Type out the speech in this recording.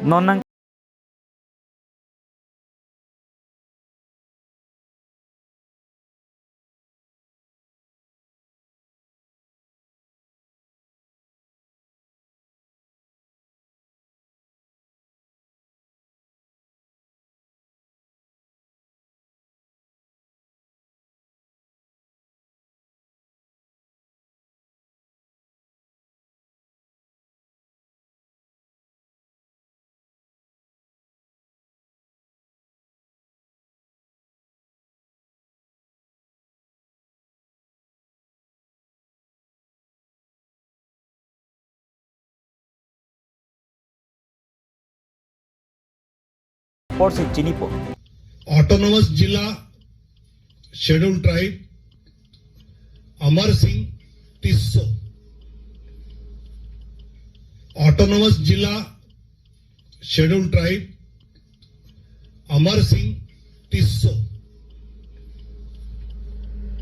Non পড়ছি চিনিপো Autonomous Jilla Scheduled Tribe Amar Singh Tisso. Autonomous Jilla Scheduled Tribe Amar Singh Tisso.